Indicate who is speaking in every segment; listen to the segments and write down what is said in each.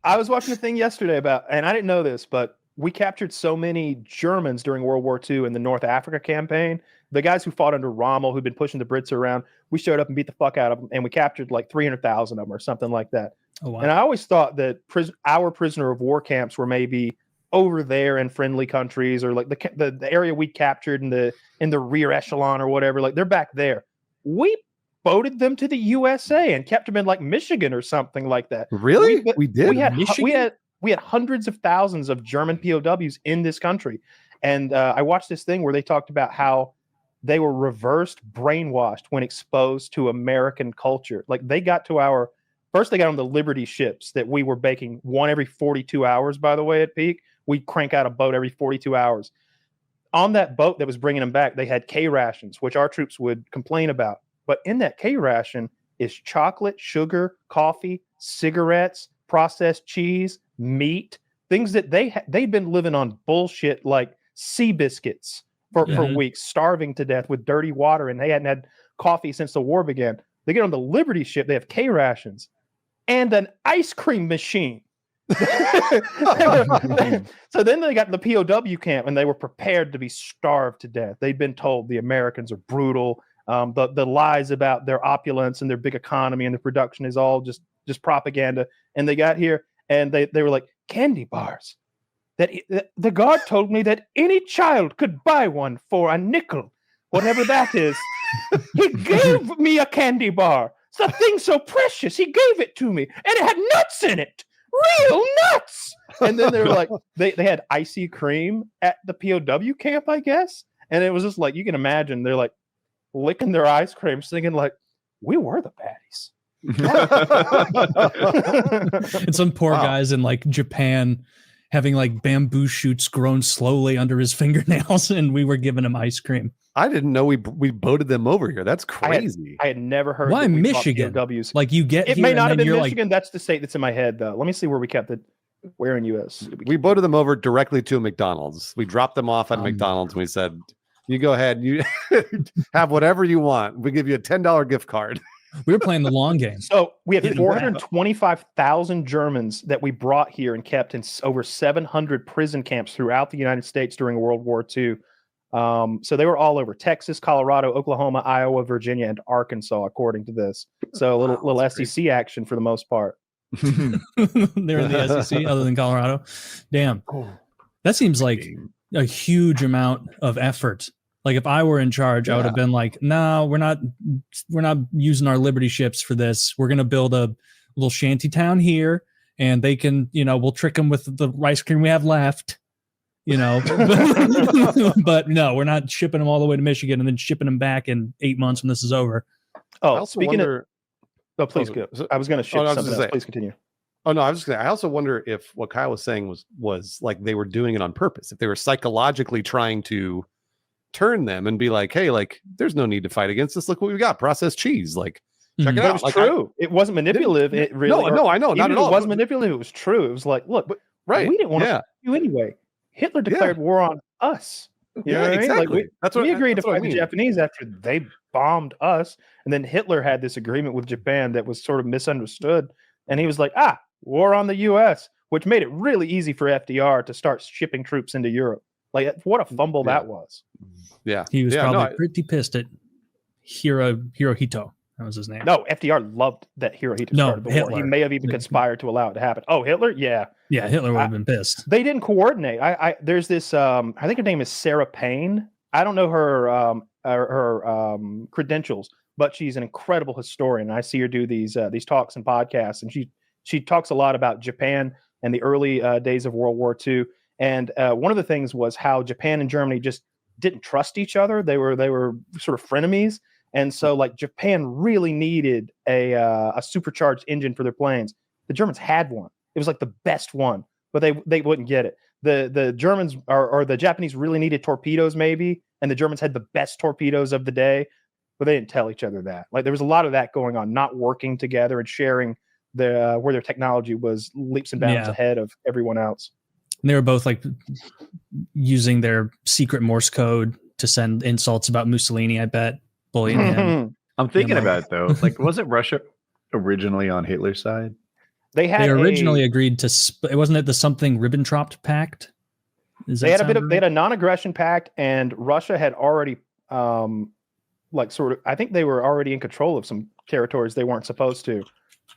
Speaker 1: I was watching a thing yesterday about, and I didn't know this, but we captured so many Germans during World War II in the North Africa campaign. The guys who fought under Rommel, who'd been pushing the Brits around, we showed up and beat the fuck out of them, and we captured like 300,000 of them or something like that.
Speaker 2: Oh, wow.
Speaker 1: And I always thought that our prisoner of war camps were maybe over there in friendly countries, or like the area we captured in the rear echelon or whatever. Like they're back there. We boated them to the USA and kept them in like Michigan or something like that.
Speaker 3: Really? We did.
Speaker 1: We had hundreds of thousands of German POWs in this country. And I watched this thing where they talked about how they were reversed brainwashed when exposed to American culture. Like they got on the Liberty ships that we were baking one every 42 hours, by the way, at peak. We'd crank out a boat every 42 hours. On that boat that was bringing them back, they had K rations, which our troops would complain about. But in that K ration is chocolate, sugar, coffee, cigarettes, processed cheese, meat, things that they'd been living on bullshit like sea biscuits for weeks, starving to death with dirty water, and they hadn't had coffee since the war began. They get on the Liberty ship, they have K rations and an ice cream machine. So then they got to the POW camp and they were prepared to be starved to death. They'd been told the Americans are brutal. The lies about their opulence and their big economy and the production is all just propaganda. And they got here and they were like, candy bars. The guard told me that any child could buy one for a nickel, whatever that is. He gave me a candy bar. It's a thing so precious. He gave it to me, and it had nuts in it. Real nuts. And then they were like, they had icy cream at the POW camp, I guess. And it was just like, you can imagine, they're like licking their ice cream, singing like, we were the baddies.
Speaker 2: And some poor guys in like Japan having like bamboo shoots grown slowly under his fingernails, and we were giving him ice cream.
Speaker 3: I didn't know we boated them over here. That's crazy.
Speaker 1: I had never heard.
Speaker 2: Why Michigan?
Speaker 1: POWs.
Speaker 2: Like you get
Speaker 1: it
Speaker 2: here
Speaker 1: may not have been
Speaker 2: Like,
Speaker 1: Michigan. That's the state that's in my head, though. Let me see where we kept it. Where in U.S.
Speaker 3: We boated them over directly to a McDonald's. We dropped them off at McDonald's. And we said, "You go ahead. You have whatever you want. We give you a $10 gift card."
Speaker 2: We were playing the long game.
Speaker 1: So we had 425,000 Germans that we brought here and kept in over 700 prison camps throughout the United States during World War II. So they were all over Texas, Colorado, Oklahoma, Iowa, Virginia, and Arkansas, according to this. So a little SEC action for the most part.
Speaker 2: They're in the SEC other than Colorado. Damn. That seems like a huge amount of effort. Like if I were in charge, I would have been like, no, we're not using our Liberty ships for this. We're going to build a little shanty town here, and they can, we'll trick them with the ice cream we have left, but no, we're not shipping them all the way to Michigan and then shipping them back in 8 months when this is over.
Speaker 1: Oh, speaking of, please go. I was going to ship something else. Please continue.
Speaker 3: Oh no, I also wonder if what Kyle was saying was like they were doing it on purpose. If they were psychologically trying to turn them and be like, hey, like there's no need to fight against this. Look what we got, processed cheese. Like, check it out.
Speaker 1: It was true. It wasn't manipulative. It really.
Speaker 3: No, I know, not at all.
Speaker 1: It wasn't manipulative. It was true. It was like, look, we didn't want to fight you anyway. Hitler declared war on us. You know what
Speaker 3: exactly.
Speaker 1: I mean? Like we agreed to fight the Japanese after they bombed us, and then Hitler had this agreement with Japan that was sort of misunderstood, and he was like, war on the U.S., which made it really easy for FDR to start shipping troops into Europe. Like, what a fumble that was.
Speaker 3: Yeah.
Speaker 2: He was probably pretty pissed at Hirohito. That was his name.
Speaker 1: No, FDR loved that Hirohito started the war. He may have even conspired to allow it to happen. Oh, Hitler? Yeah.
Speaker 2: Yeah, Hitler would have been pissed.
Speaker 1: They didn't coordinate. There's this, I think her name is Sarah Payne. I don't know her credentials, but she's an incredible historian. I see her do these talks and podcasts, and she talks a lot about Japan and the early days of World War II. And one of the things was how Japan and Germany just didn't trust each other. They were sort of frenemies. And so like Japan really needed a supercharged engine for their planes. The Germans had one. It was like the best one, but they wouldn't get it. The Germans or the Japanese really needed torpedoes maybe. And the Germans had the best torpedoes of the day, but they didn't tell each other that. Like there was a lot of that going on, not working together and sharing where their technology was leaps and bounds ahead of everyone else.
Speaker 2: And they were both like using their secret Morse code to send insults about Mussolini, I bet. Bullying him.
Speaker 4: I'm thinking about it though. Like, wasn't Russia originally on Hitler's side?
Speaker 1: They
Speaker 2: originally agreed to. Wasn't it the something Ribbentrop Pact?
Speaker 1: They had a non-aggression pact, and Russia had already I think they were already in control of some territories they weren't supposed to.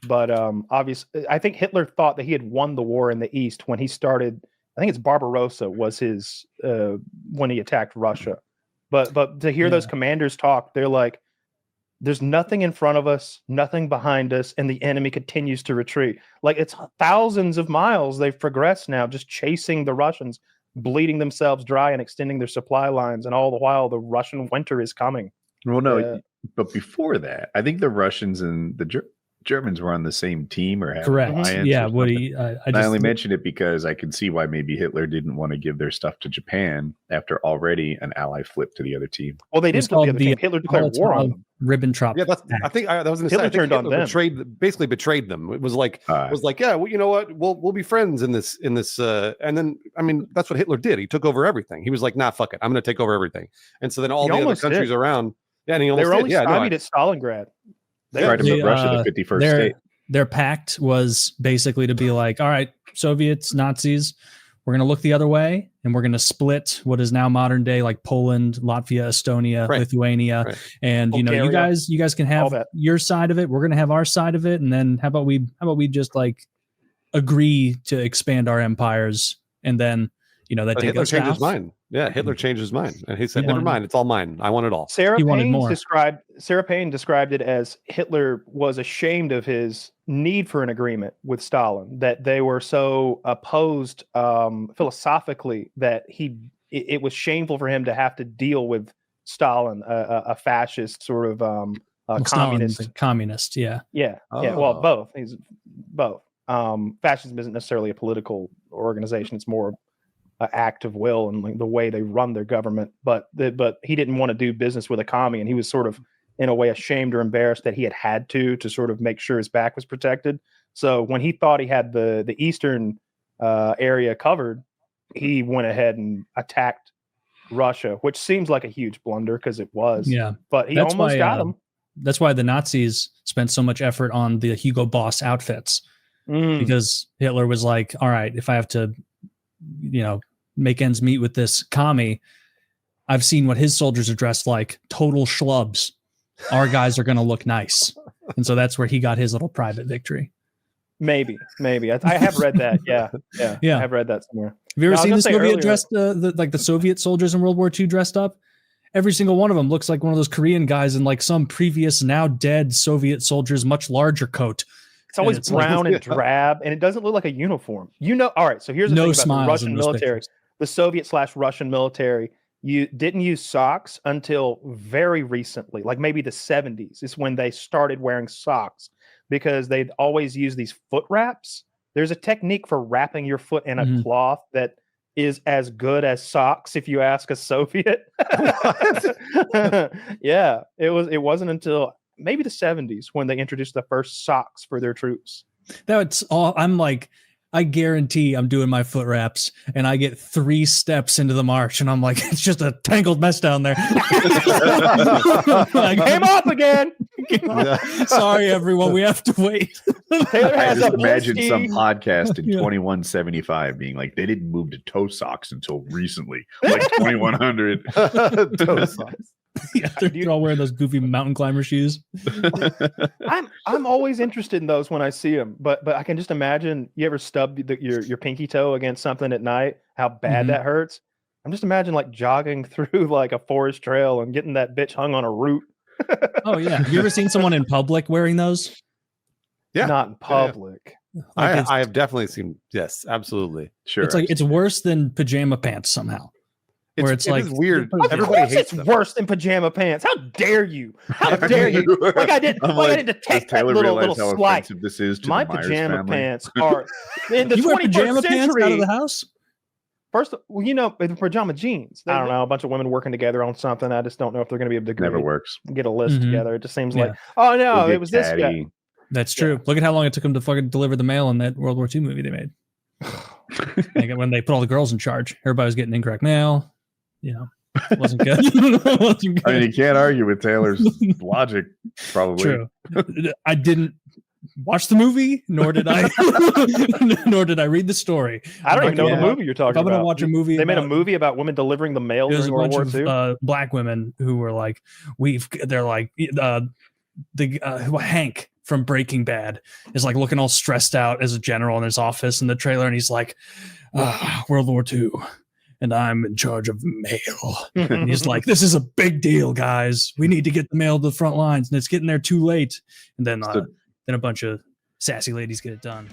Speaker 1: But obviously, I think Hitler thought that he had won the war in the East when he started. I think it's Barbarossa was his when he attacked Russia. But to hear those commanders talk, they're like, there's nothing in front of us, nothing behind us, and the enemy continues to retreat. Like, it's thousands of miles they've progressed now, just chasing the Russians, bleeding themselves dry and extending their supply lines. And all the while, the Russian winter is coming.
Speaker 4: Well, no, but before that, I think the Russians and the Germans were on the same team or had
Speaker 2: correct.
Speaker 4: An alliance.
Speaker 2: Yeah, Woody. I
Speaker 4: only mentioned it because I can see why maybe Hitler didn't want to give their stuff to Japan after already an ally flipped to the other team.
Speaker 1: Well, they did flip the other team. Hitler declared war on them.
Speaker 2: Ribbentrop.
Speaker 3: Yeah, I think that was going to say. I think Hitler basically betrayed them. It was like, yeah, well, you know what? We'll be friends in this. And then, I mean, that's what Hitler did. He took over everything. He was like, nah, fuck it, I'm going to take over everything. And so then all the other countries around, and he almost
Speaker 1: did. Stymied at Stalingrad.
Speaker 4: They tried to make Russia the 51st state.
Speaker 2: Their pact was basically to be like, all right, Soviets, Nazis, we're going to look the other way, and we're going to split what is now modern day like Poland, Latvia, Estonia, Lithuania, and Bulgaria. you guys can have your side of it. We're going to have our side of it, and then how about we just like agree to expand our empires, and then that
Speaker 3: Hitler changed his mind. Yeah, Hitler changed his mind, and he said, "Never mind, it's all mine. I want it all."
Speaker 1: Sarah Payne described it as Hitler was ashamed of his need for an agreement with Stalin, that they were so opposed philosophically that it was shameful for him to have to deal with Stalin, a fascist sort of
Speaker 2: communist. Yeah.
Speaker 1: Well, both. He's both. Fascism isn't necessarily a political organization; it's more act of will and like the way they run their government, but he didn't want to do business with a commie, and he was sort of in a way ashamed or embarrassed that he had to sort of make sure his back was protected. So when he thought he had the eastern area covered, he went ahead and attacked Russia, which seems like a huge blunder because it was.
Speaker 2: Yeah,
Speaker 1: but he almost got him.
Speaker 2: That's why the Nazis spent so much effort on the Hugo Boss outfits, because Hitler was like, all right, if I have to make ends meet with this commie, I've seen what his soldiers are dressed like, total schlubs. Our guys are going to look nice. And so that's where he got his little private victory.
Speaker 1: Maybe. I have read that. Yeah. I have read that somewhere.
Speaker 2: Have you ever seen this movie dressed like the Soviet soldiers in World War II dressed up? Every single one of them looks like one of those Korean guys in like some previous, now dead Soviet soldier's much larger coat.
Speaker 1: It's always brown and drab, and it doesn't look like a uniform. All right, so here's the thing about the Russian military. The Soviet/Russian military, you didn't use socks until very recently, like maybe the 70s is when they started wearing socks, because they'd always use these foot wraps. There's a technique for wrapping your foot in a cloth that is as good as socks, if you ask a Soviet. Yeah, it wasn't until maybe the 70s when they introduced the first socks for their troops.
Speaker 2: That's all. I'm like, I guarantee I'm doing my foot wraps and I get 3 steps into the march and I'm like, it's just a tangled mess down there.
Speaker 1: I came off again.
Speaker 2: Sorry, everyone. We have to wait.
Speaker 4: Taylor has I just imagine some podcast in 2175 being like, they didn't move to toe socks until recently, like 2100.
Speaker 3: Toe socks.
Speaker 2: Yeah, they're all wearing those goofy mountain climber shoes.
Speaker 1: I'm always interested in those when I see them, but I can just imagine, you ever stub your pinky toe against something at night, how bad that hurts. I'm just imagining like jogging through like a forest trail and getting that bitch hung on a root.
Speaker 2: Oh yeah, have you ever seen someone in public wearing those?
Speaker 1: Yeah, not in public.
Speaker 3: Yeah. I have definitely seen. Yes, absolutely.
Speaker 2: Sure. It's like it's worse than pajama pants somehow. Where it's like
Speaker 3: weird. Everybody hates
Speaker 1: it's worse than pajama pants. How dare you? How dare you? Like I didn't detect that little slight.
Speaker 4: This is to
Speaker 1: my pajama pants are in the 21st century.
Speaker 2: Out of the house.
Speaker 1: First, the pajama jeans. I don't know, a bunch of women working together on something. I just don't know if they're going to be able to
Speaker 4: never works.
Speaker 1: Get a list together. It just seems like, oh no, it was this guy.
Speaker 2: That's true. Look at how long it took them to fucking deliver the mail in that World War II movie they made. Like when they put all the girls in charge, everybody was getting incorrect mail. It wasn't good.
Speaker 4: I mean, you can't argue with Taylor's logic, probably.
Speaker 2: True. I didn't watch the movie, nor did I read the story.
Speaker 1: I don't even know the
Speaker 2: Yeah.
Speaker 1: movie you're talking
Speaker 2: If I'm
Speaker 1: about.
Speaker 2: gonna watch a movie,
Speaker 1: They made a movie about women delivering the mail
Speaker 2: there's
Speaker 1: during
Speaker 2: a
Speaker 1: World
Speaker 2: bunch
Speaker 1: War II.
Speaker 2: of black women who were like, Hank from Breaking Bad is like looking all stressed out as a general in his office in the trailer, and he's like, World War II, and I'm in charge of mail. And he's like, this is a big deal, guys. We need to get the mail to the front lines, and it's getting there too late. And then a bunch of sassy ladies get it done.